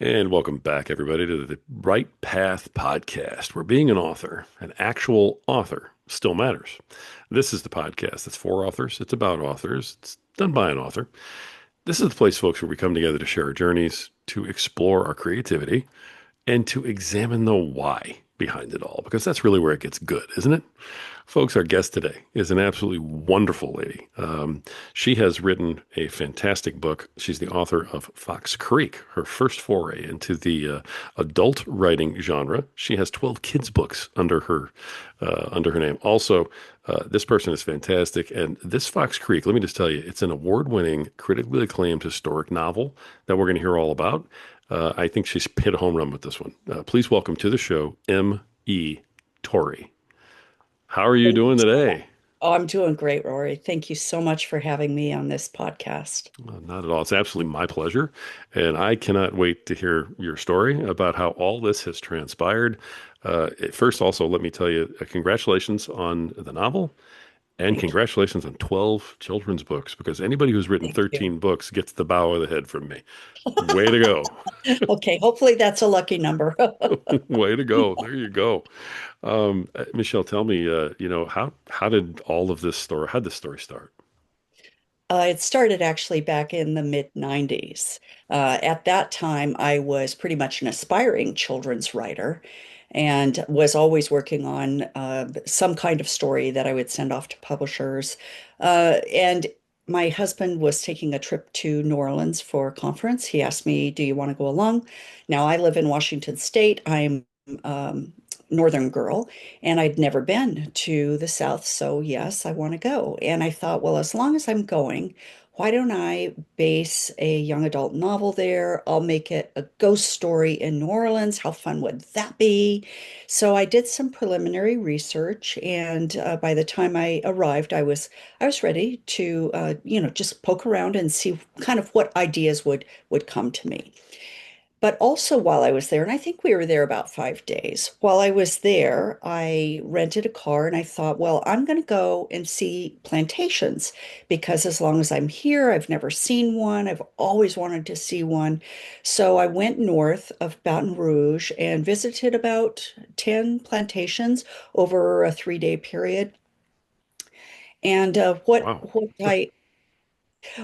And welcome back, everybody, to the Right Path podcast, where being an author, an actual author, still matters. This is the podcast that's for authors, it's about authors, it's done by an author. This is the place, folks, where we come together to share our journeys, to explore our creativity, and to examine the why behind it all, because that's really where it gets good, isn't it? Folks, our guest today is an absolutely wonderful lady. She has written a fantastic book. She's the author of Fox Creek, her first foray into the adult writing genre. She has 12 kids' books under her name. Also, this person is fantastic. And this Fox Creek, let me just tell you, it's an award-winning, critically acclaimed historic novel that we're going to hear all about. I think she's hit a home run with this one. Please welcome to the show, M.E. Torrey. How are you Thank doing you so much. today? Oh, I'm doing great, Rory. Thank you so much for having me on this podcast. Not at all. It's absolutely my pleasure. And I cannot wait to hear your story about how all this has transpired. First, also, let me tell you, congratulations on the novel and Thank you. congratulations on 12 children's books, because anybody who's written Thank you. 13 books gets the bow of the head from me. Way to go. Okay, hopefully that's a lucky number. Way to go. There you go. Michelle, tell me, how did all of this story, how did this story start? It started actually back in the mid 90s. At that time, I was pretty much an aspiring children's writer and was always working on some kind of story that I would send off to publishers. And my husband was taking a trip to New Orleans for a conference. He asked me, "Do you want to go along?" Now, I live in Washington State. I'm Northern girl. And I'd never been to the South, so yes, I want to go. And I thought, well, as long as I'm going, why don't I base a young adult novel there? I'll make it a ghost story in New Orleans. How fun would that be? So I did some preliminary research, and by the time I arrived, I was ready to just poke around and see kind of what ideas would come to me. But also while I was there, and I think we were there about 5 days, while I was there, I rented a car and I thought, well, I'm going to go and see plantations because as long as I'm here, I've never seen one. I've always wanted to see one. So I went north of Baton Rouge and visited about 10 plantations over a 3-day period. And Wow.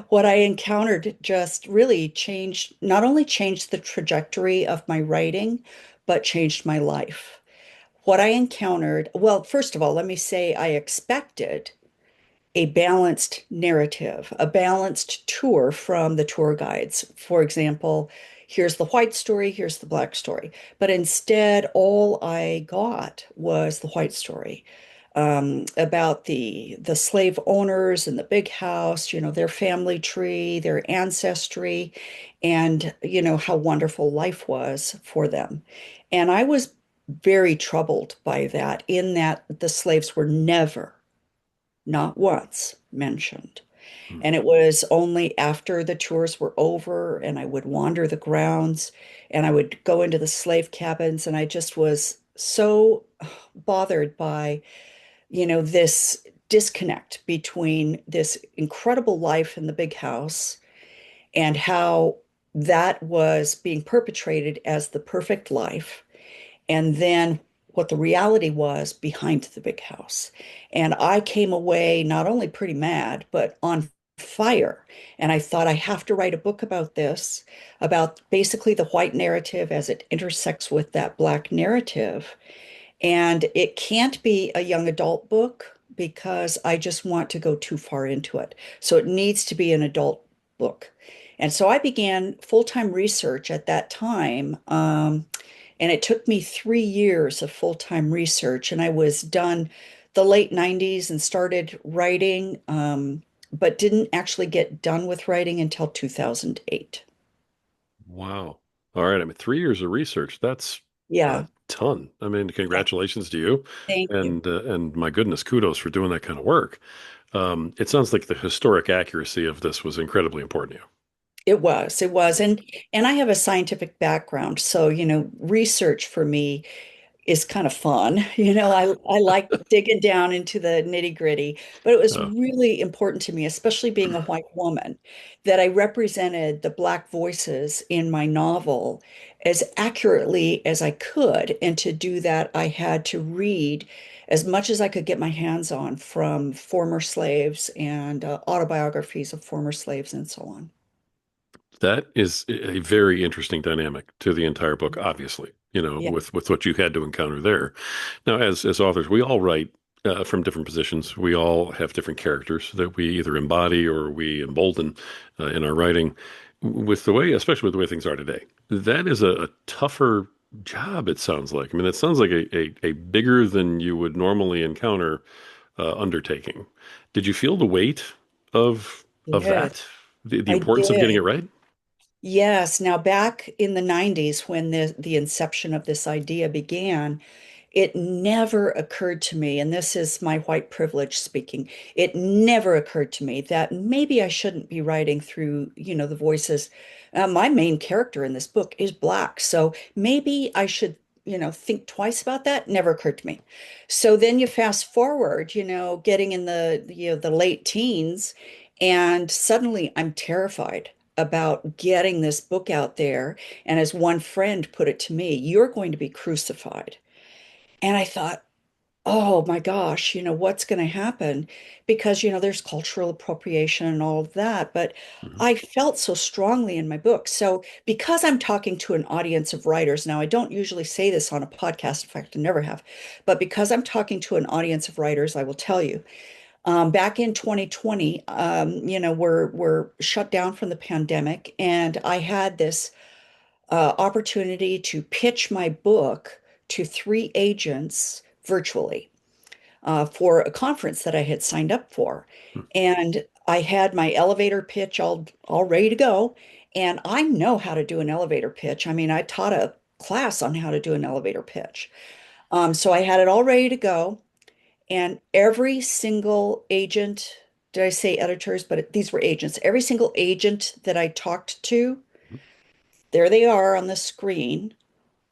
what I encountered just really changed, not only changed the trajectory of my writing, but changed my life. What I encountered, well, first of all, let me say I expected a balanced narrative, a balanced tour from the tour guides. For example, here's the white story, here's the black story. But instead, all I got was the white story about the slave owners and the big house, their family tree, their ancestry, and how wonderful life was for them. And I was very troubled by that, in that the slaves were never, not once, mentioned. Hmm. And it was only after the tours were over and I would wander the grounds and I would go into the slave cabins, and I just was so bothered by this disconnect between this incredible life in the big house and how that was being perpetrated as the perfect life, and then what the reality was behind the big house. And I came away not only pretty mad, but on fire. And I thought I have to write a book about this, about basically the white narrative as it intersects with that black narrative. And it can't be a young adult book because I just want to go too far into it. So it needs to be an adult book. And so I began full-time research at that time. And it took me 3 years of full-time research. And I was done the late 90s and started writing, but didn't actually get done with writing until 2008. Wow. All right. I mean, 3 years of research. That's a Yeah, ton. I mean, yeah. congratulations to you. Thank you. And my goodness, kudos for doing that kind of work. It sounds like the historic accuracy of this was incredibly important to It was. And I have a scientific background. So, research for me is kind of fun. I like digging down into the nitty-gritty, but it was Uh, really important to me, especially being a white woman, that I represented the Black voices in my novel as accurately as I could. And to do that, I had to read as much as I could get my hands on from former slaves and autobiographies of former slaves and so on. that is a very interesting dynamic to the entire book, obviously, Yeah, with what you had to encounter there. Now, as authors, we all write from different positions. We all have different characters that we either embody or we embolden in our writing. With the way, especially with the way things are today, that is a tougher job. It sounds like. I mean, it sounds like a bigger than you would normally encounter undertaking. Did you feel the weight of did. that? The I importance of getting it did. right? Yes. Now, back in the 90s, when the inception of this idea began, it never occurred to me, and this is my white privilege speaking, it never occurred to me that maybe I shouldn't be writing through, the voices. My main character in this book is Black, so maybe I should, think twice about that. Never occurred to me. So then you fast forward, getting in the late teens, and suddenly I'm terrified about getting this book out there. And as one friend put it to me, you're going to be crucified. And I thought, oh my gosh, what's going to happen? Because, there's cultural appropriation and all of that. But Mhm. I felt so strongly in my book. So, because I'm talking to an audience of writers, now I don't usually say this on a podcast, in fact, I never have, but because I'm talking to an audience of writers, I will tell you. Back in 2020, we're shut down from the pandemic, and I had this opportunity to pitch my book to three agents virtually for a conference that I had signed up for. And I had my elevator pitch all ready to go. And I know how to do an elevator pitch. I mean, I taught a class on how to do an elevator pitch. So I had it all ready to go. And every single agent, did I say editors? But these were agents. Every single agent that I talked to, there they are on the screen.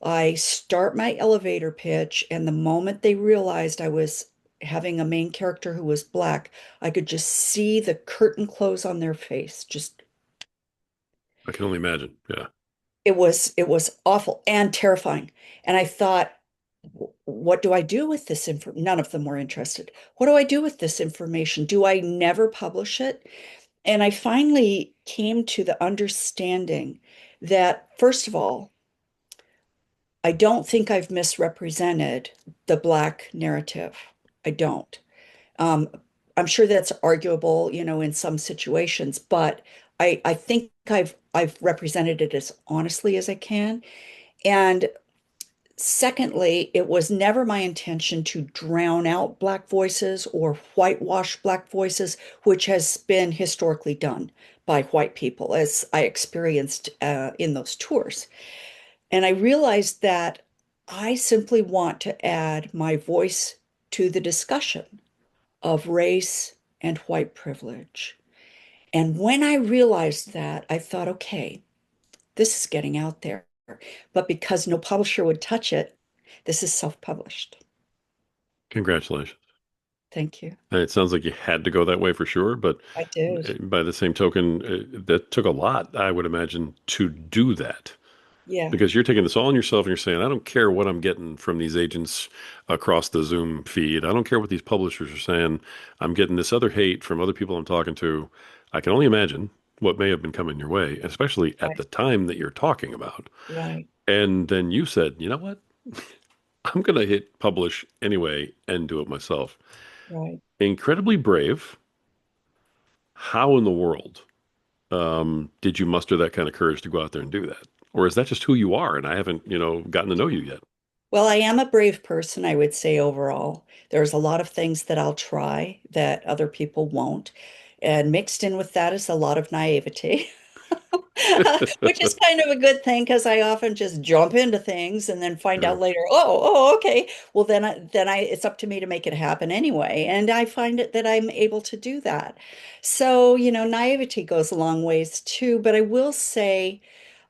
I start my elevator pitch, and the moment they realized I was having a main character who was Black, I could just see the curtain close on their face. Just I can only imagine. Yeah. it was awful and terrifying. And I thought, what do I do with this info? None of them were interested. What do I do with this information? Do I never publish it? And I finally came to the understanding that, first of all, I don't think I've misrepresented the Black narrative. I don't. Um, I'm sure that's arguable, in some situations, but I think I've represented it as honestly as I can. And secondly, it was never my intention to drown out Black voices or whitewash Black voices, which has been historically done by white people, as I experienced in those tours. And I realized that I simply want to add my voice to the discussion of race and white privilege. And when I realized that, I thought, okay, this is getting out there. But because no publisher would touch it, this is self-published. Congratulations. Thank you. And it sounds like you had to go that way for sure, but I did. by the same token, that took a lot, I would imagine, to do that. Yeah, Because you're taking this all on yourself and you're saying, I don't care what I'm getting from these agents across the Zoom feed. I don't care what these publishers are saying. I'm getting this other hate from other people I'm talking to. I can only imagine what may have been coming your way, especially at right, the time that you're talking about. right, And then you said, you know what? I'm going to hit publish anyway and do it myself. right. Incredibly brave. How in the world did you muster that kind of courage to go out there and do that? Or is that just who you are? And I haven't, gotten to know you yet. Well, I am a brave person, I would say overall. There's a lot of things that I'll try that other people won't. And mixed in with that is a lot of naivety. Which is kind of a good thing because I often just jump into things and then find out Sure. later, oh, okay. Well, it's up to me to make it happen anyway. And I find it that I'm able to do that. So, naivety goes a long ways too. But I will say,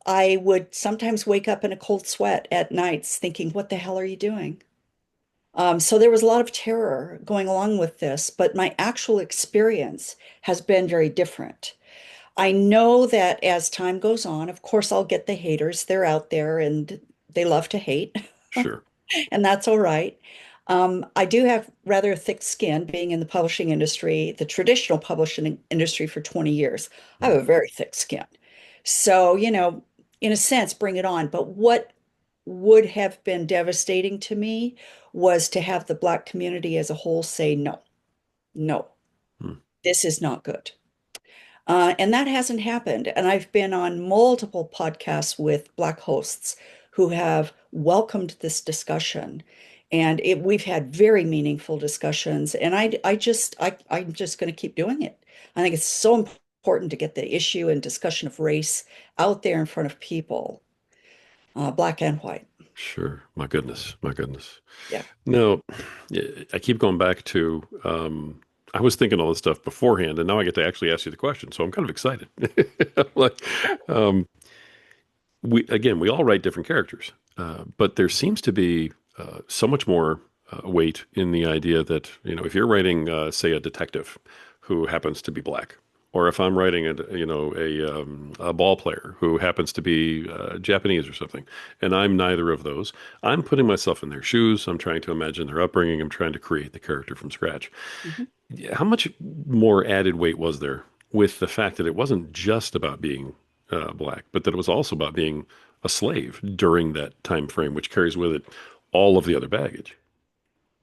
I would sometimes wake up in a cold sweat at nights thinking, what the hell are you doing? So there was a lot of terror going along with this, but my actual experience has been very different. I know that as time goes on, of course, I'll get the haters. They're out there and they love to hate, Sure. and that's all right. I do have rather thick skin being in the publishing industry, the traditional publishing industry for 20 years. I have a very thick skin. So, in a sense, bring it on. But what would have been devastating to me was to have the Black community as a whole say, no, no, Hmm. this is not good. And that hasn't happened. And I've been on multiple podcasts with Black hosts who have welcomed this discussion. And we've had very meaningful discussions. And I'm just going to keep doing it. I think it's so important to get the issue and discussion of race out there in front of people, Black and white. Sure. My goodness. My goodness. Yeah. No, I keep going back to, I was thinking all this stuff beforehand, and now I get to actually ask you the question. So I'm kind of excited. Like, um, we all write different characters, but there seems to be so much more weight in the idea that, if you're writing, say, a detective who happens to be black, or if I'm writing a ball player who happens to be Japanese or something, and I'm neither of those, I'm putting myself in their shoes. I'm trying to imagine their upbringing. I'm trying to create the character from scratch. Mhm. How much more added weight was there with the fact that it wasn't just about being black, but that it was also about being a slave during that time frame, which carries with it all of the other baggage?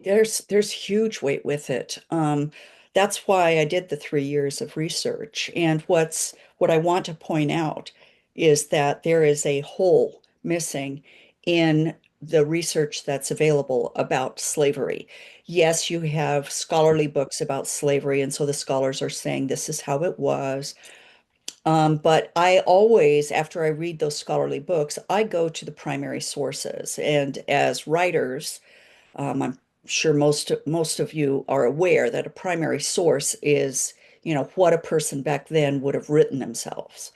There's huge weight with it. That's why I did the 3 years of research. And what I want to point out is that there is a hole missing in the research that's available about slavery. Yes, you have scholarly books about slavery, and so the scholars are saying this is how it was. But I always, after I read those scholarly books, I go to the primary sources. And as writers, I'm sure most of you are aware that a primary source is, what a person back then would have written themselves,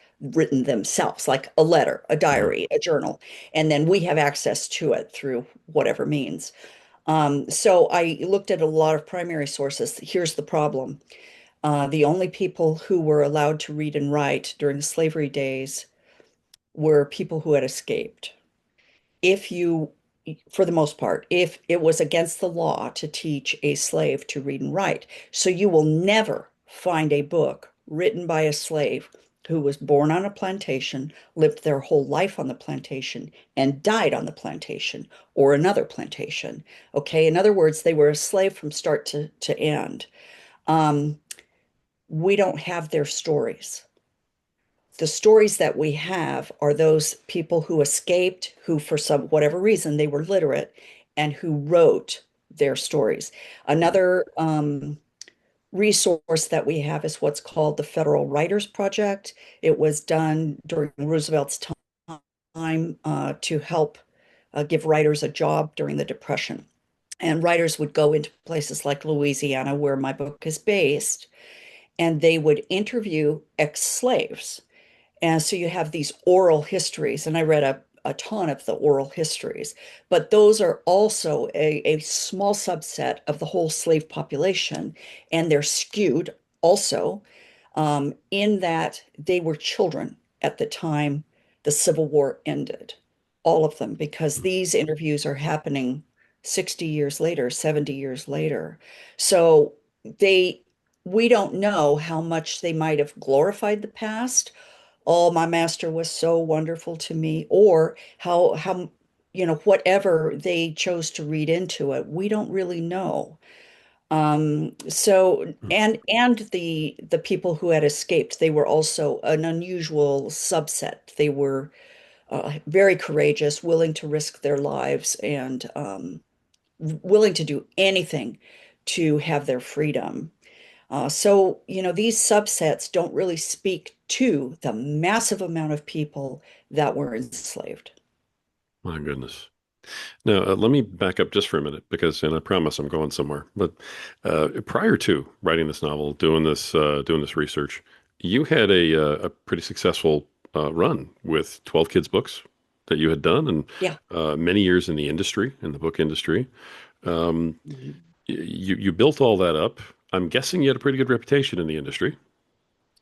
like a letter, a Mhm. diary, a journal, and then we have access to it through whatever means. So I looked at a lot of primary sources. Here's the problem. The only people who were allowed to read and write during the slavery days were people who had escaped. If you, for the most part, if it was against the law to teach a slave to read and write. So you will never find a book written by a slave who was born on a plantation, lived their whole life on the plantation, and died on the plantation or another plantation. Okay. In other words, they were a slave from start to end. Um, we don't have their stories. The stories that we have are those people who escaped, who for some whatever reason they were literate, and who wrote their stories. Another resource that we have is what's called the Federal Writers Project. It was done during Roosevelt's time to help give writers a job during the Depression. And writers would go into places like Louisiana, where my book is based, and they would interview ex-slaves, and so you have these oral histories, and I read a ton of the oral histories, but those are also a small subset of the whole slave population, and they're skewed also in that they were children at the time the Civil War ended, all of them, because these interviews are happening 60 years later, 70 years later. So they, we don't know how much they might have glorified the past. Oh, my master was so wonderful to me, or how whatever they chose to read into it, we don't really know. So and the people who had escaped, they were also an unusual subset. They were very courageous, willing to risk their lives, and willing to do anything to have their freedom. So, these subsets don't really speak to the massive amount of people that were enslaved. My goodness. Now, let me back up just for a minute because, and I promise I'm going somewhere. But prior to writing this novel, doing this research, you had a pretty successful run with 12 kids' books that you had done and Yeah. many years in the industry, in the book industry. Um, Mhm. you built all that up. I'm guessing you had a pretty good reputation in the industry.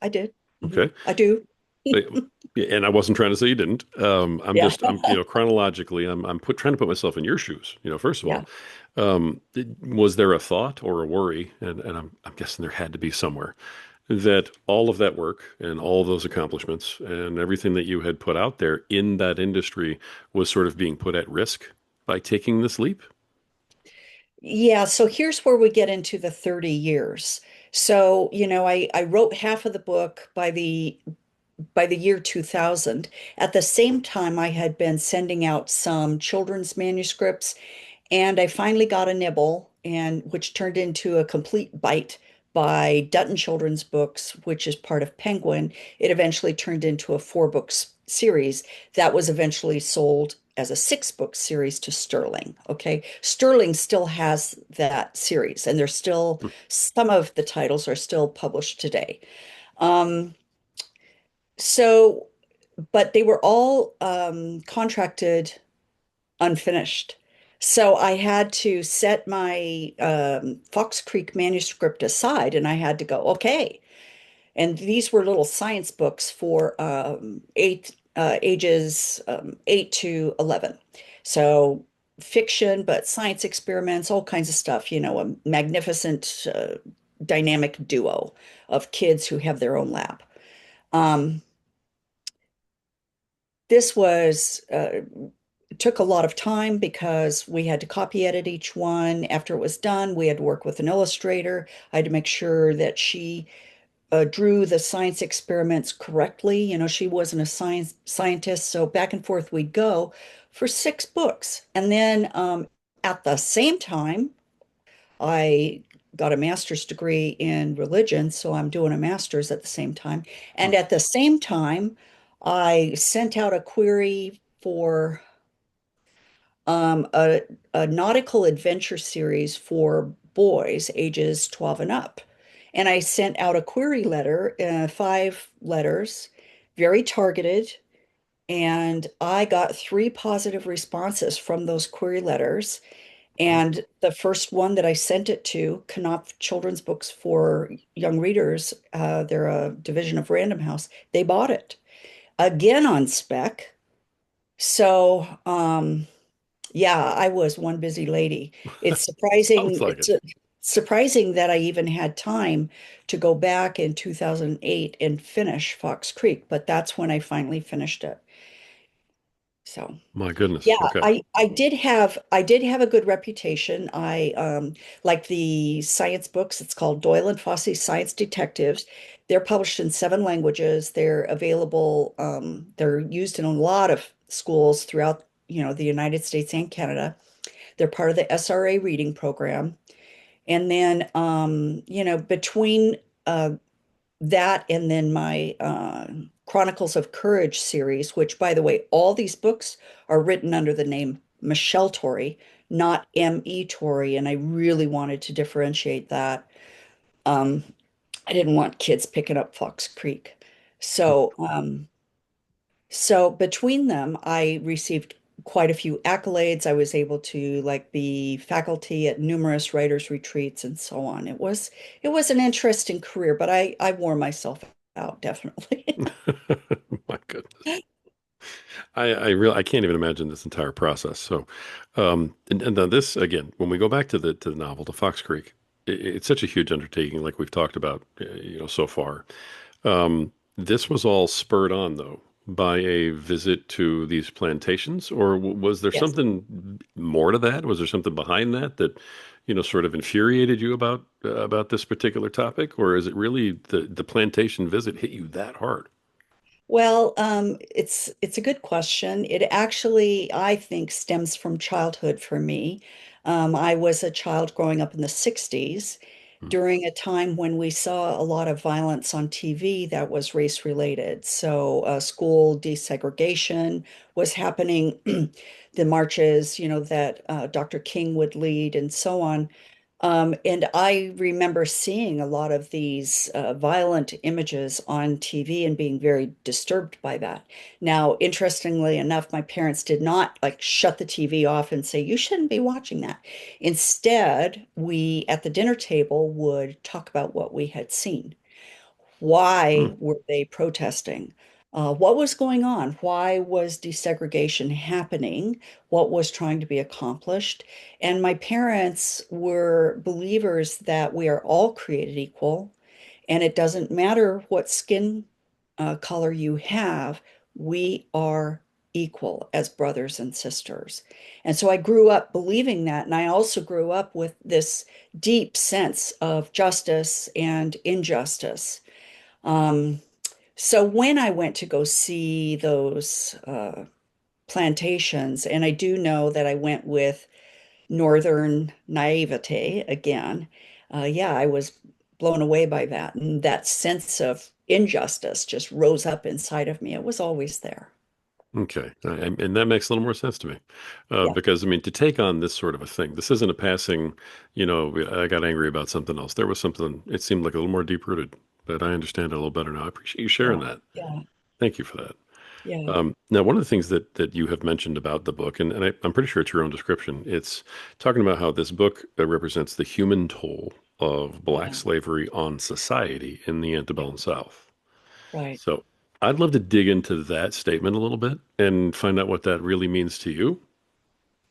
I did. Okay. I do. Uh, And I wasn't trying to say you didn't. Yeah. Chronologically, trying to put myself in your shoes. First of Yeah. all, was there a thought or a worry, and I'm guessing there had to be somewhere, that all of that work and all of those accomplishments and everything that you had put out there in that industry was sort of being put at risk by taking this leap? Yeah, so here's where we get into the 30 years. So, I wrote half of the book by the year 2000. At the same time, I had been sending out some children's manuscripts, and I finally got a nibble, and which turned into a complete bite by Dutton Children's Books, which is part of Penguin. It eventually turned into a four-book series that was eventually sold as a six-book series to Sterling. Okay, Sterling still has that series, and there's still some of the titles are still published today. Um, so, but they were all contracted unfinished. So I had to set my Fox Creek manuscript aside and I had to go, okay. And these were little science books for ages 8 to 11. So fiction, but science experiments, all kinds of stuff, a magnificent dynamic duo of kids who have their own lab. Um, this was took a lot of time because we had to copy edit each one. After it was done, we had to work with an illustrator. I had to make sure that she drew the science experiments correctly. She wasn't a scientist, so back and forth we'd go for 6 books. And then at the same time, I got a master's degree in religion, so I'm doing a master's at the same time. And at the same time, I sent out a query for a nautical adventure series for boys ages 12 and up. And I sent out a query letter, 5 letters, very targeted. And I got 3 positive responses from those query letters. And the first one that I sent it to, Knopf Children's Books for Young Readers, they're a division of Random House, they bought it again on spec. So, yeah, I was one busy lady. It's Sounds surprising, like it's it. surprising that I even had time to go back in 2008 and finish Fox Creek, but that's when I finally finished it. So, My yeah, goodness. Okay. I did have a good reputation. I like the science books. It's called Doyle and Fossey's Science Detectives. They're published in 7 languages. They're available, they're used in a lot of schools throughout, the United States and Canada. They're part of the SRA reading program. And then, between that and then my Chronicles of Courage series, which, by the way, all these books are written under the name Michele Torrey, not M.E. Torrey. And I really wanted to differentiate that. Um, I didn't want kids picking up Fox Creek. So, so between them, I received quite a few accolades. I was able to like be faculty at numerous writers' retreats and so on. It was an interesting career, but I wore myself out definitely. My goodness. I can't even imagine this entire process. So, and now this again, when we go back to the novel, to Fox Creek, it's such a huge undertaking, like we've talked about, so far. This was all spurred on, though, by a visit to these plantations, or was there Yes. something more to that? Was there something behind that that, sort of infuriated you about this particular topic, or is it really the plantation visit hit you that hard? Well, it's a good question. It actually, I think, stems from childhood for me. I was a child growing up in the 60s during a time when we saw a lot of violence on TV that was race related. So, school desegregation was happening, the marches, that Dr. King would lead, and so on. And I remember seeing a lot of these violent images on TV and being very disturbed by that. Now, interestingly enough, my parents did not like shut the TV off and say, you shouldn't be watching that. Instead, we at the dinner table would talk about what we had seen. Why Hmm. were they protesting? What was going on? Why was desegregation happening? What was trying to be accomplished? And my parents were believers that we are all created equal, and it doesn't matter what skin color you have, we are equal as brothers and sisters. And so I grew up believing that. And I also grew up with this deep sense of justice and injustice. Um, so when I went to go see those plantations, and I do know that I went with Northern naivete again, yeah, I was blown away by that. And that sense of injustice just rose up inside of me. It was always there. Okay. And that makes a little more sense to me. Yeah, Because, I mean, to take on this sort of a thing, this isn't a passing, I got angry about something else. There was something, it seemed like a little more deep rooted, but I understand it a little better now. I appreciate you sharing yeah, that. yeah, Thank you for that. yeah, Now, one of the things that you have mentioned about the book, and I'm pretty sure it's your own description, it's talking about how this book represents the human toll of black yeah, slavery on society in the Antebellum South. right. So I'd love to dig into that statement a little bit and find out what that really means to you.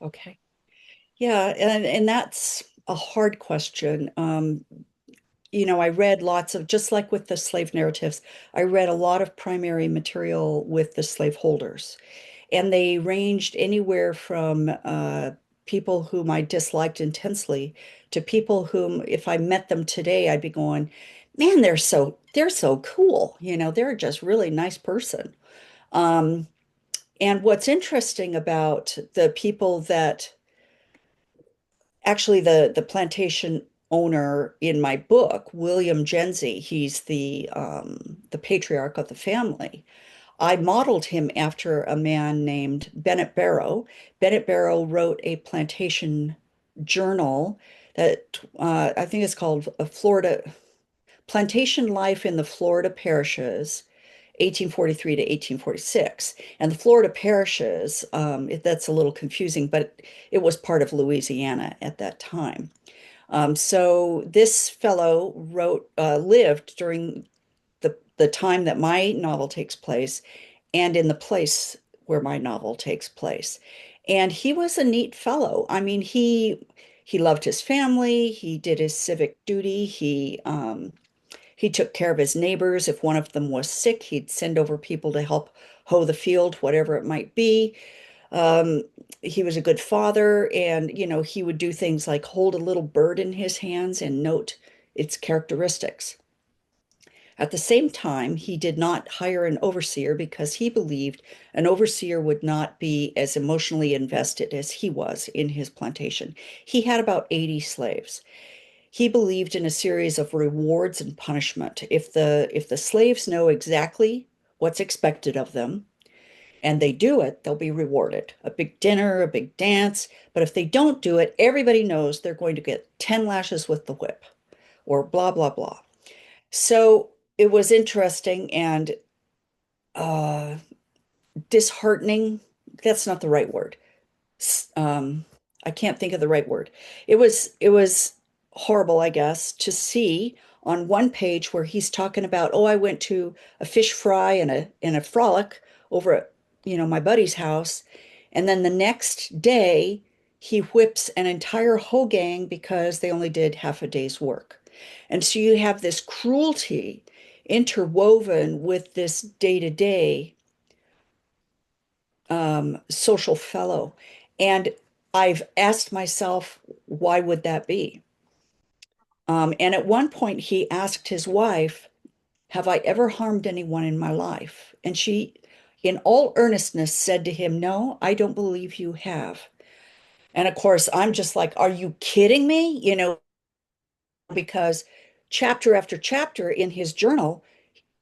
Okay. Yeah, and that's a hard question. I read lots of, just like with the slave narratives, I read a lot of primary material with the slaveholders. And they ranged anywhere from people whom I disliked intensely to people whom, if I met them today, I'd be going, man, they're so cool. They're just really nice person. Um, and what's interesting about the people that actually the plantation owner in my book, William Genzi, he's the patriarch of the family. I modeled him after a man named Bennett Barrow. Bennett Barrow wrote a plantation journal that I think it's called a Florida Plantation Life in the Florida Parishes, 1843 to 1846. And the Florida parishes, that's a little confusing, but it was part of Louisiana at that time. So this fellow lived during the time that my novel takes place and in the place where my novel takes place. And he was a neat fellow. I mean, he loved his family, he did his civic duty, he took care of his neighbors. If one of them was sick, he'd send over people to help hoe the field, whatever it might be. Um, he was a good father, and he would do things like hold a little bird in his hands and note its characteristics. At the same time, he did not hire an overseer because he believed an overseer would not be as emotionally invested as he was in his plantation. He had about 80 slaves. He believed in a series of rewards and punishment. If the slaves know exactly what's expected of them and they do it, they'll be rewarded. A big dinner, a big dance. But if they don't do it, everybody knows they're going to get 10 lashes with the whip or blah, blah, blah. So it was interesting and uh, disheartening. That's not the right word. um, I can't think of the right word. It was horrible, I guess, to see on one page where he's talking about, oh, I went to a fish fry and a frolic over at, my buddy's house, and then the next day he whips an entire hoe gang because they only did half a day's work. And so you have this cruelty interwoven with this day-to-day social fellow. And I've asked myself, why would that be? And at one point, he asked his wife, have I ever harmed anyone in my life? And she, in all earnestness, said to him, no, I don't believe you have. And of course, I'm just like, are you kidding me? Because chapter after chapter in his journal,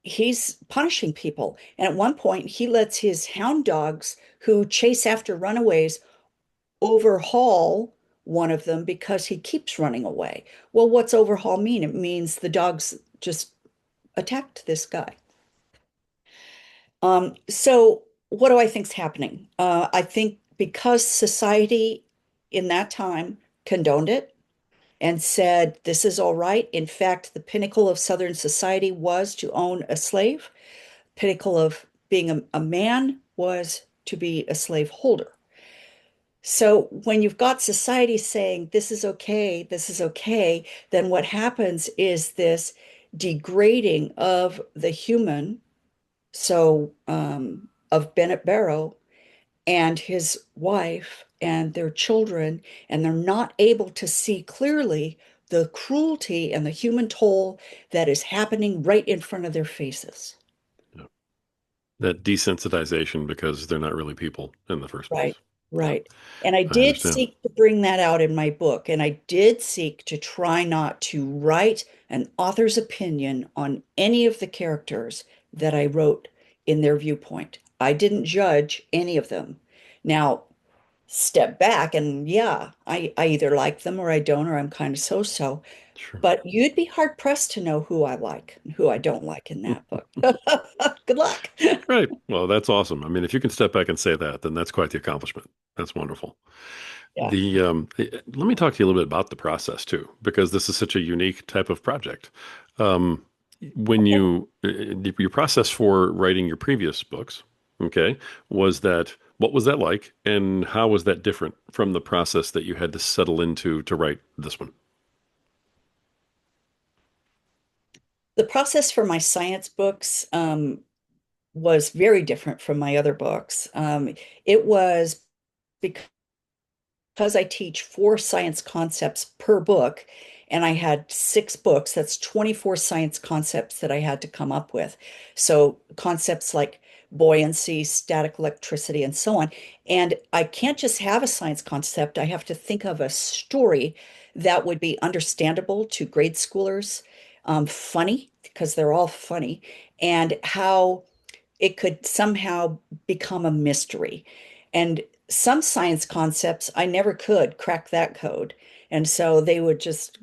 he's punishing people. And at one point, he lets his hound dogs who chase after runaways overhaul one of them because he keeps running away. Well, what's overhaul mean? It means the dogs just attacked this guy. So what do I think's happening? I think because society in that time condoned it and said this is all right. In fact, the pinnacle of Southern society was to own a slave. Pinnacle of being a man was to be a slave holder. So when you've got society saying this is okay, then what happens is this degrading of the human, so of Bennett Barrow and his wife and their children, and they're not able to see clearly the cruelty and the human toll that is happening right in front of their faces. Yeah. That desensitization because they're not really people in the first place. Right, Yeah, right. And I I did understand. seek to bring that out in my book, and I did seek to try not to write an author's opinion on any of the characters that I wrote in their viewpoint. I didn't judge any of them. Now, step back and yeah, I either like them or I don't, or I'm kind of so-so. Sure. But you'd be hard pressed to know who I like and who I don't like in that book. Good luck. Right. Well, that's awesome. I mean, if you can step back and say that, then that's quite the accomplishment. That's wonderful. Yeah. Let me talk to you a little bit about the process too, because this is such a unique type of project. Um, when Okay. your process for writing your previous books, okay, was that what was that like, and how was that different from the process that you had to settle into to write this one? The process for my science books was very different from my other books. It was because I teach 4 science concepts per book, and I had 6 books, that's 24 science concepts that I had to come up with. So concepts like buoyancy, static electricity, and so on. And I can't just have a science concept, I have to think of a story that would be understandable to grade schoolers, funny, because they're all funny, and how it could somehow become a mystery. And some science concepts, I never could crack that code. And so they would just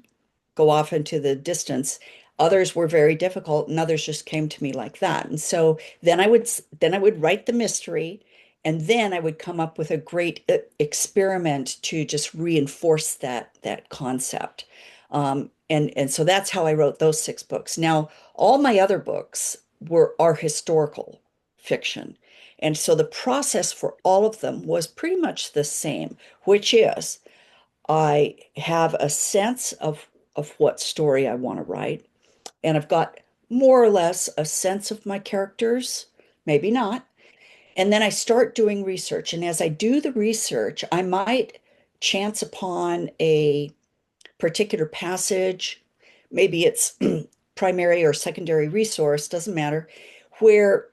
go off into the distance. Others were very difficult, and others just came to me like that. And so then I would write the mystery, and then I would come up with a great experiment to just reinforce that concept. And so that's how I wrote those 6 books. Now, all my other books are historical fiction. And so the process for all of them was pretty much the same, which is I have a sense of what story I want to write, and I've got more or less a sense of my characters, maybe not. And then I start doing research. And as I do the research, I might chance upon a particular passage, maybe it's primary or secondary resource, doesn't matter, where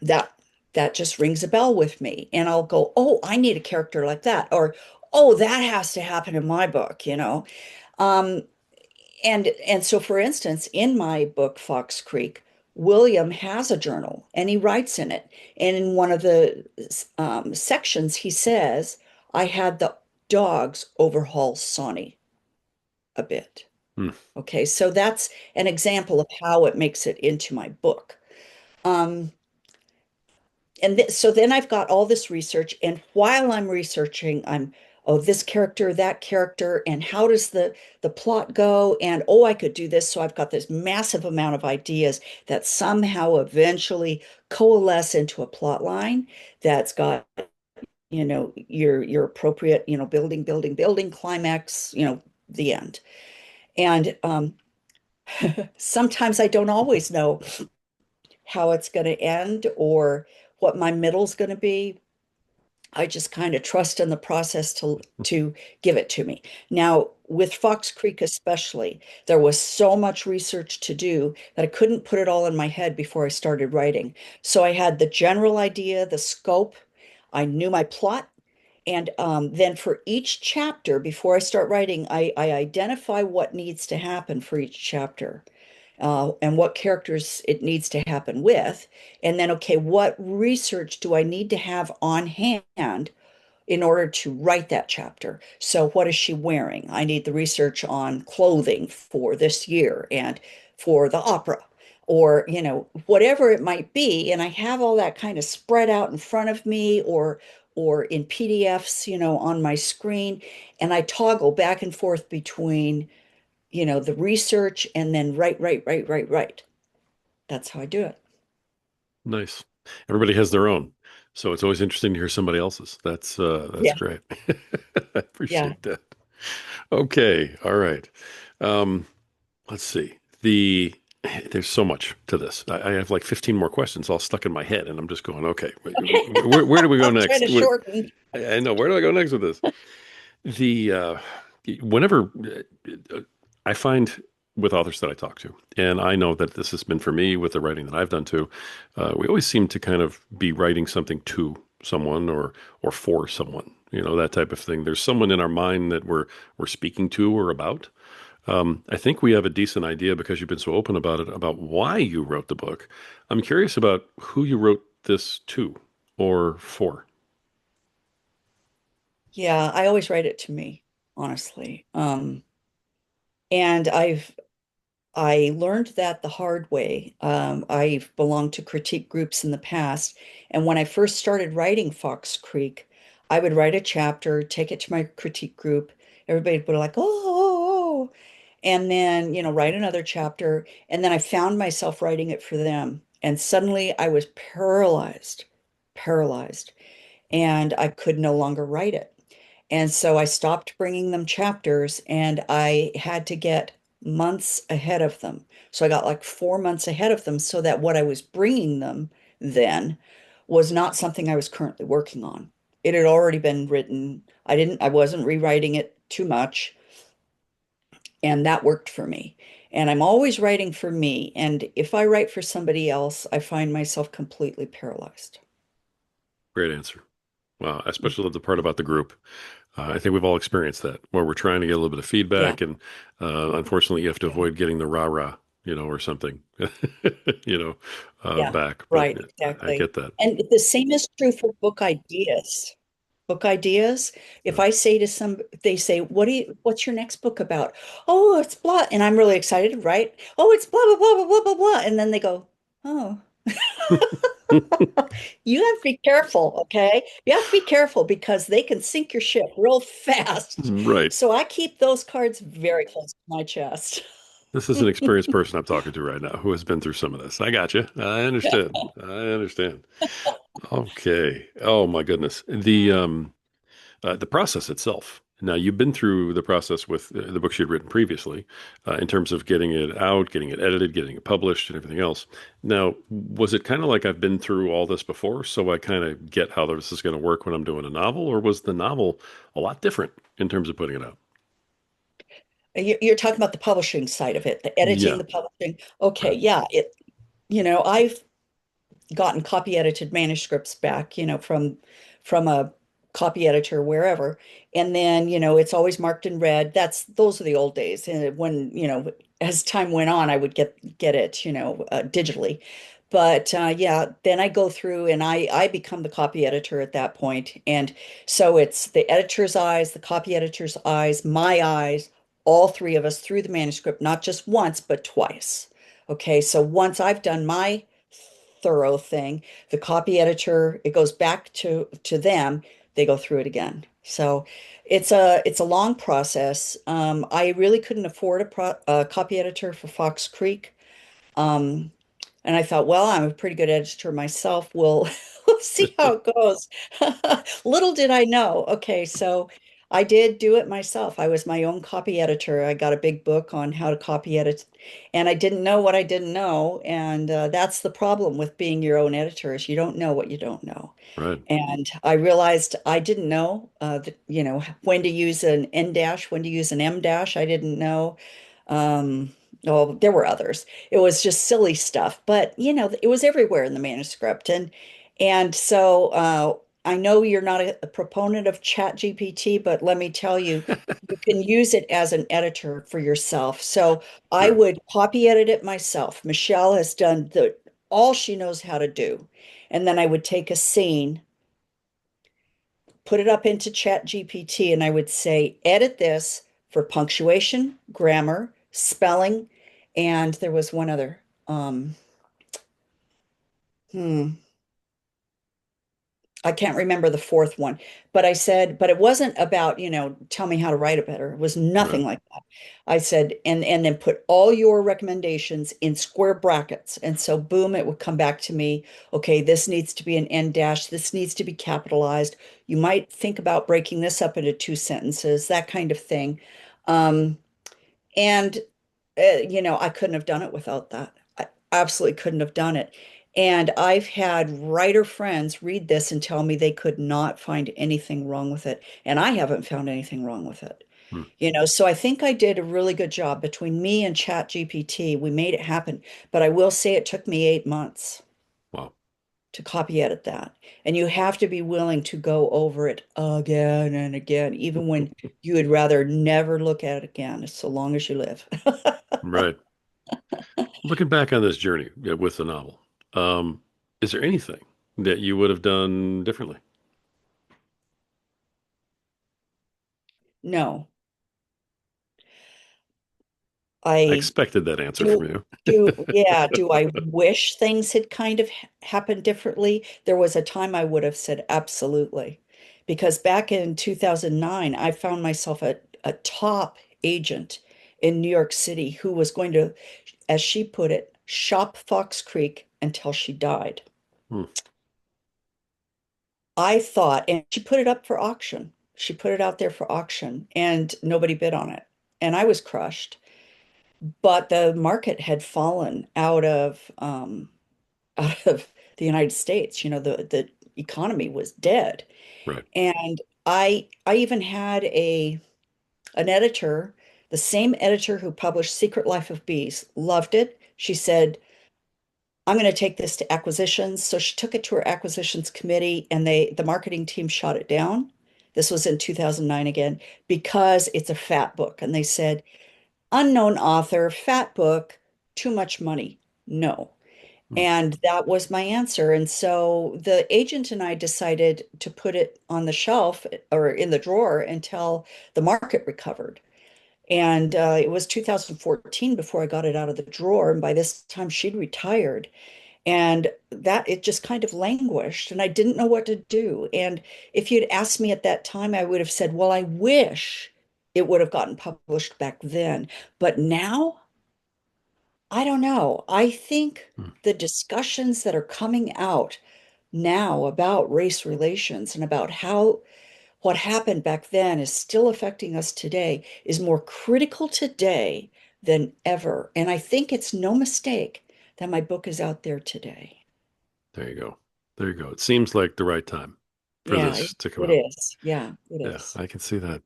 that that just rings a bell with me. And I'll go, oh, I need a character like that. Or, oh, that has to happen in my book. Um, and so for instance, in my book, Fox Creek, William has a journal and he writes in it. And in one of the sections, he says, I had the dogs overhaul Sonny a bit. Hmm. Okay, so that's an example of how it makes it into my book. Um, and so then I've got all this research, and while I'm researching, I'm oh this character, that character, and how does the plot go? And oh, I could do this. So I've got this massive amount of ideas that somehow eventually coalesce into a plot line that's got your appropriate building, building, building, climax, the end. And sometimes I don't always know how it's going to end or what my middle's going to be. I just kind of trust in the process to give it to me. Now, with Fox Creek especially, there was so much research to do that I couldn't put it all in my head before I started writing. So I had the general idea, the scope, I knew my plot, and then for each chapter, before I start writing, I identify what needs to happen for each chapter, and what characters it needs to happen with. And then, okay, what research do I need to have on hand in order to write that chapter. So, what is she wearing? I need the research on clothing for this year and for the opera, or, whatever it might be. And I have all that kind of spread out in front of me or in PDFs, on my screen. And I toggle back and forth between, the research and then write, write, write, write, write. That's how I do it. Nice. Everybody has their own. So it's always interesting to hear somebody else's. That's Yeah. great. I Yeah. appreciate that. Okay. All right. Um, let's see. There's so much to this. I have like 15 more questions all stuck in my head, and I'm just going, okay, Okay. where do we go I'm trying next? to shorten. I know. Where do I go next with this? The Whenever I find with authors that I talk to, and I know that this has been for me with the writing that I've done too, we always seem to kind of be writing something to someone or for someone, that type of thing. There's someone in our mind that we're speaking to or about. I think we have a decent idea because you've been so open about it, about why you wrote the book. I'm curious about who you wrote this to or for. Yeah, I always write it to me, honestly. And I learned that the hard way. I've belonged to critique groups in the past, and when I first started writing Fox Creek, I would write a chapter, take it to my critique group. Everybody would be like, oh, and then, write another chapter. And then I found myself writing it for them. And suddenly I was paralyzed, and I could no longer write it. And so I stopped bringing them chapters and I had to get months ahead of them. So I got like 4 months ahead of them so that what I was bringing them then was not something I was currently working on. It had already been written. I wasn't rewriting it too much, and that worked for me. And I'm always writing for me. And if I write for somebody else, I find myself completely paralyzed. Great answer. Wow, I especially love the part about the group. I think we've all experienced that where we're trying to get a little bit of Yeah. feedback, and unfortunately, you have to Yeah. avoid getting the rah-rah, or something, you know, Yeah. back. But Right. I Exactly. get that. And the same is true for book ideas. If Yeah. I say to some, they say, what's your next book about? Oh, it's blah. And I'm really excited, right? Oh, it's blah, blah, blah, blah, blah, blah, blah. And then they go, oh, you have to be careful, okay? You have to be careful because they can sink your ship real fast. Right. So I keep those cards very close to my chest. This is an experienced person I'm talking to right now who has been through some of this. I got you. I understand. I understand. Okay. Oh my goodness. The process itself. Now, you've been through the process with the books you'd written previously, in terms of getting it out, getting it edited, getting it published, and everything else. Now, was it kind of like I've been through all this before, so I kind of get how this is going to work when I'm doing a novel, or was the novel a lot different in terms of putting it out? You're talking about the publishing side of it, the editing, Yeah, the publishing. Okay, right, yeah, I've gotten copy edited manuscripts back, from a copy editor wherever. And then, it's always marked in red. Those are the old days. And when, as time went on, I would get it, digitally. But yeah, then I go through and I become the copy editor at that point. And so it's the editor's eyes, the copy editor's eyes, my eyes, all three of us through the manuscript, not just once, but twice. Okay, so once I've done my thorough thing. The copy editor, it goes back to them. They go through it again. So it's a long process. I really couldn't afford a copy editor for Fox Creek. Um, and I thought, well, I'm a pretty good editor myself. We'll see how it goes. Little did I know. Okay, so I did do it myself. I was my own copy editor. I got a big book on how to copy edit, and I didn't know what I didn't know. And that's the problem with being your own editor is you don't know what you don't know. right, And I realized I didn't know, when to use an N dash, when to use an M dash. I didn't know. Um, oh, there were others. It was just silly stuff, but it was everywhere in the manuscript. And so I know you're not a proponent of Chat GPT, but let me tell you, you can use it as an editor for yourself. So I sure. would copy edit it myself. Michelle has done the all she knows how to do. And then I would take a scene, put it up into Chat GPT, and I would say, edit this for punctuation, grammar, spelling, and there was one other. Um, hmm, I can't remember the fourth one, but I said, but it wasn't about, tell me how to write it better. It was Right. nothing like that. I said, and then put all your recommendations in square brackets. And so boom, it would come back to me. Okay, this needs to be an end dash. This needs to be capitalized. You might think about breaking this up into two sentences, that kind of thing. Um, and I couldn't have done it without that. I absolutely couldn't have done it. And I've had writer friends read this and tell me they could not find anything wrong with it. And I haven't found anything wrong with it. Hmm. So I think I did a really good job between me and Chat GPT. We made it happen. But I will say it took me 8 months Wow. to copy edit that. And you have to be willing to go over it again and again, even when you would rather never look at it again, so long as you live. Right. Looking back on this journey with the novel, um, is there anything that you would have done differently? No, I I expected that answer do, from you. yeah, do I wish things had kind of happened differently? There was a time I would have said absolutely. Because back in 2009, I found myself a top agent in New York City who was going to, as she put it, shop Fox Creek until she died. Hmm. I thought, and she put it up for auction. She put it out there for auction, and nobody bid on it. And I was crushed. But the market had fallen out of the United States. The economy was dead. Right. And I even had a an editor, the same editor who published Secret Life of Bees, loved it. She said, I'm going to take this to acquisitions. So she took it to her acquisitions committee and the marketing team shot it down. This was in 2009 again, because it's a fat book. And they said, unknown author, fat book, too much money. No. Hmm. And that was my answer. And so the agent and I decided to put it on the shelf or in the drawer until the market recovered. And it was 2014 before I got it out of the drawer. And by this time, she'd retired. And that it just kind of languished. And I didn't know what to do. And if you'd asked me at that time, I would have said, well, I wish it would have gotten published back then. But now, I don't know. I think Hmm. the discussions that are coming out now about race relations and about how what happened back then is still affecting us today is more critical today than ever. And I think it's no mistake that my book is out there today. There you go. There you go. It seems like the right time for Yeah, this to come it out. is. Yeah, it Yeah, is. I can see that.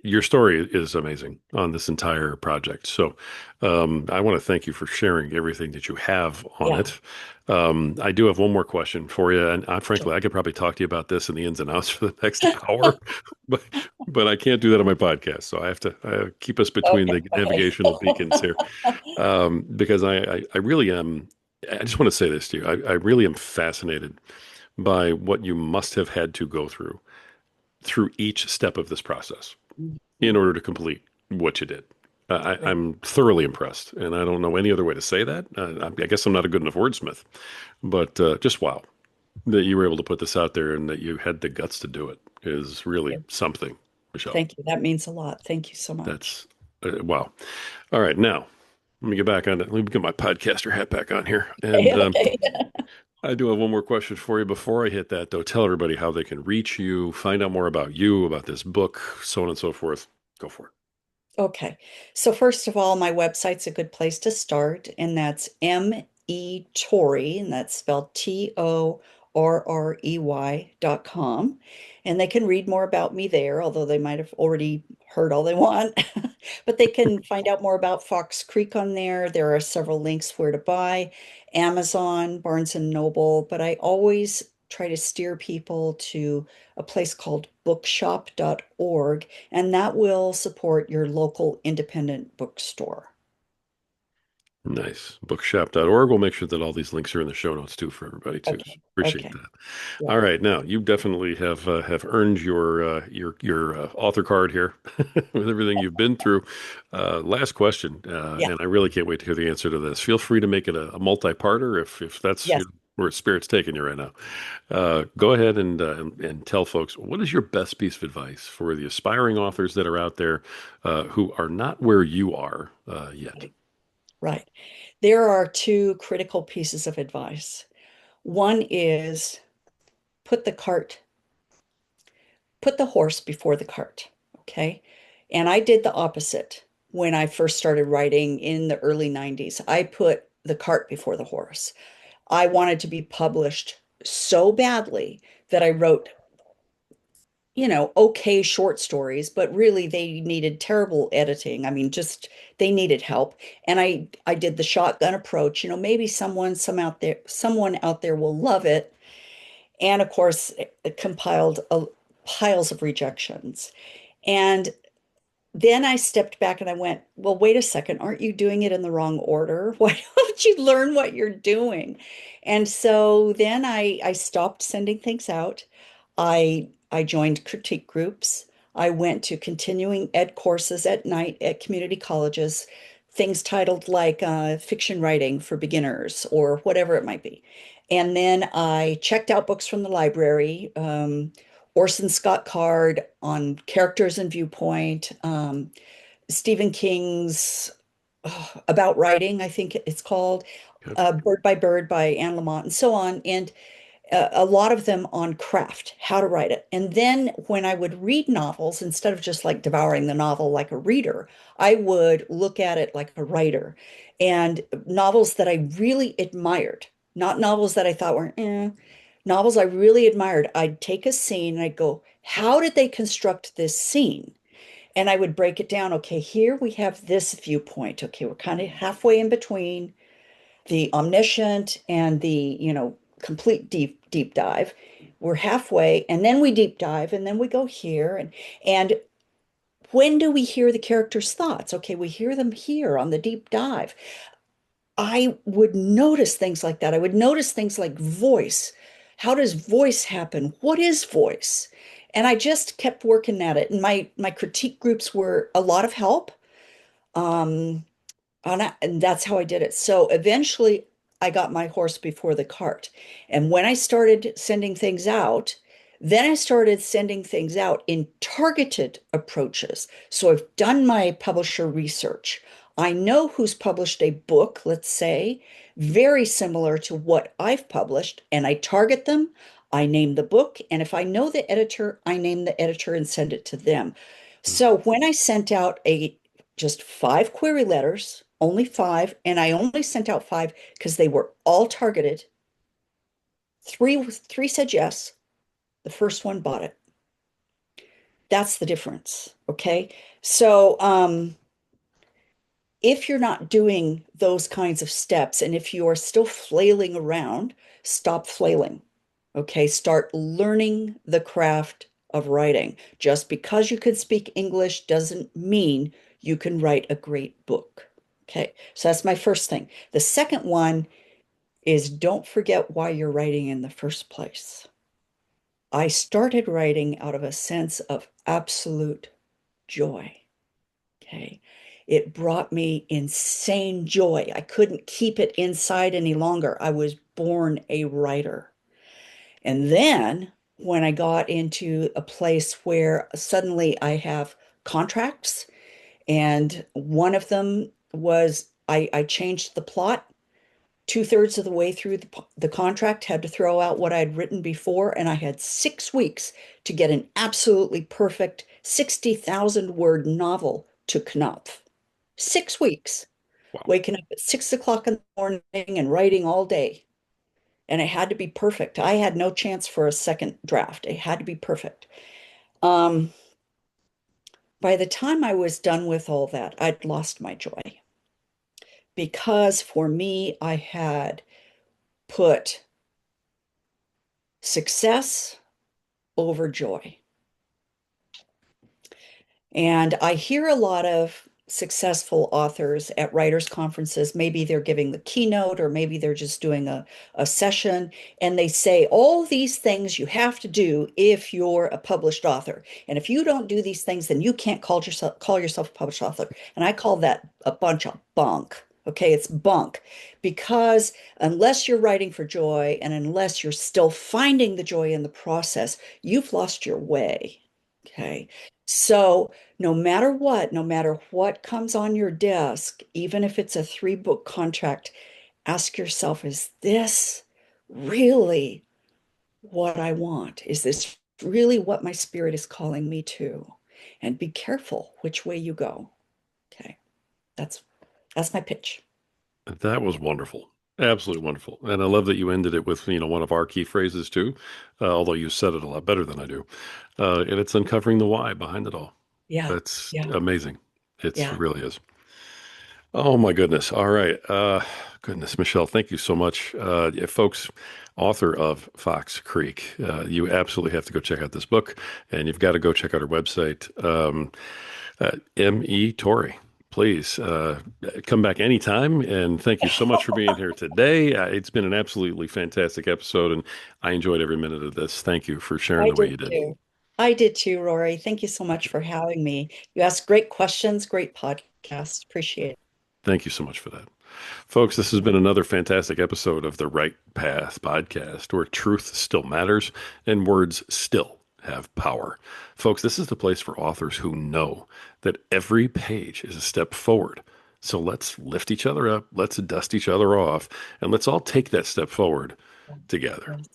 Your story is amazing on this entire project. So, I want to thank you for sharing everything that you have on Yeah, it. I do have one more question for you, and sure. frankly, I could probably talk to you about this in the ins and outs for the next hour, but I can't do that on my podcast. So I have to keep us between Okay, the okay. navigational beacons here, because I really am. I just want to say this to you. I really am fascinated by what you must have had to go through each step of this process in Mhm. order to complete what you did. Right. I'm thoroughly impressed, and I don't know any other way to say that. I guess I'm not a good enough wordsmith, but just wow that you were able to put this out there and that you had the guts to do it is really something, Michelle. Thank you. That means a lot. Thank you so much. That's wow. All right, now let me get back on it. Let me get my podcaster hat back on here, Okay, and okay. I do have one more question for you before I hit that, though. Tell everybody how they can reach you, find out more about you, about this book, so on and so forth. Go for it. Okay. So first of all, my website's a good place to start, and that's Torrey, and that's spelled TORREY.com. And they can read more about me there, although they might have already heard all they want. But they can find out more about Fox Creek on there. There are several links where to buy, Amazon, Barnes and Noble, but I always try to steer people to a place called bookshop.org, and that will support your local independent bookstore. Nice. Bookshop.org. We'll make sure that all these links are in the show notes too for everybody too. Okay. Appreciate Okay. that. Yeah. All right, now you definitely have earned your author card here with everything you've been through. Last question, Yeah. and I really can't wait to hear the answer to this. Feel free to make it a multi-parter if that's Yes. where spirit's taking you right now. Go ahead and tell folks what is your best piece of advice for the aspiring authors that are out there who are not where you are yet. Right. Right. There are two critical pieces of advice. One is put the cart, put the horse before the cart. Okay. And I did the opposite when I first started writing in the early 90s. I put the cart before the horse. I wanted to be published so badly that I wrote, okay short stories, but really they needed terrible editing. I mean, just they needed help. And I did the shotgun approach, maybe someone out there will love it. And of course, it compiled piles of rejections. And then I stepped back and I went, well, wait a second, aren't you doing it in the wrong order? Why don't you learn what you're doing? And so then I stopped sending things out. I joined critique groups. I went to continuing ed courses at night at community colleges, things titled like fiction writing for beginners or whatever it might be. And then I checked out books from the library. Orson Scott Card on characters and viewpoint, Stephen King's About Writing, I think it's called, Okay. Bird by Bird by Anne Lamott, and so on. And a lot of them on craft, how to write it. And then when I would read novels, instead of just like devouring the novel like a reader, I would look at it like a writer. And novels that I really admired, not novels that I thought were, novels I really admired, I'd take a scene and I'd go, how did they construct this scene? And I would break it down. Okay, here we have this viewpoint. Okay, we're kind of halfway in between the omniscient and the, complete deep dive. We're halfway, and then we deep dive, and then we go here. And when do we hear the characters' thoughts? Okay, we hear them here on the deep dive. I would notice things like that. I would notice things like voice. How does voice happen? What is voice? And I just kept working at it. And my critique groups were a lot of help. Um, and that's how I did it. So eventually I got my horse before the cart. And when I started sending things out, then I started sending things out in targeted approaches. So I've done my publisher research. I know who's published a book, let's say, very similar to what I've published, and I target them. I name the book, and if I know the editor, I name the editor and send it to them. So when I sent out a just 5 query letters, only 5, and I only sent out 5 because they were all targeted. Three said yes. The first one bought it. That's the difference. Okay. So if you're not doing those kinds of steps, and if you are still flailing around, stop flailing. Okay. Start learning the craft of writing. Just because you can speak English doesn't mean you can write a great book. Okay. So that's my first thing. The second one is don't forget why you're writing in the first place. I started writing out of a sense of absolute joy. Okay. It brought me insane joy. I couldn't keep it inside any longer. I was born a writer. And then when I got into a place where suddenly I have contracts, and one of them was I changed the plot 2/3 of the way through the contract, had to throw out what I'd written before, and I had 6 weeks to get an absolutely perfect 60,000 word novel to Knopf. 6 weeks, Wow. waking up at 6 o'clock in the morning and writing all day. And it had to be perfect. I had no chance for a second draft. It had to be perfect. Um, by the time I was done with all that, I'd lost my joy because for me, I had put success over joy. And I hear a lot of successful authors at writers' conferences. Maybe they're giving the keynote, or maybe they're just doing a session, and they say all these things you have to do if you're a published author. And if you don't do these things, then you can't call yourself a published author. And I call that a bunch of bunk. Okay, it's bunk because unless you're writing for joy and unless you're still finding the joy in the process, you've lost your way. Okay. So no matter what comes on your desk, even if it's a 3 book contract, ask yourself, is this really what I want? Is this really what my spirit is calling me to? And be careful which way you go. Okay. That's that's my pitch. That was wonderful. Absolutely wonderful. And I love that you ended it with, one of our key phrases too, although you said it a lot better than I do. And it's uncovering the why behind it all. Yeah. That's Yeah. amazing. It Yeah. really is. Oh my goodness. All right. Goodness, Michelle, thank you so much. Yeah, folks, author of Fox Creek, you absolutely have to go check out this book, and you've got to go check out her website, M.E. Torrey. Please come back anytime, and thank you so much for being here today. It's been an absolutely fantastic episode, and I enjoyed every minute of this. Thank you for sharing I the way did you did. too. I did too, Rory. Thank you so much for having me. You asked great questions, great podcast. Appreciate it. Thank you so much for that. Folks, this has been another fantastic episode of the Right Path podcast, where truth still matters and words still have power. Folks, this is the place for authors who know that every page is a step forward. So let's lift each other up, let's dust each other off, and let's all take that step forward together. Yes.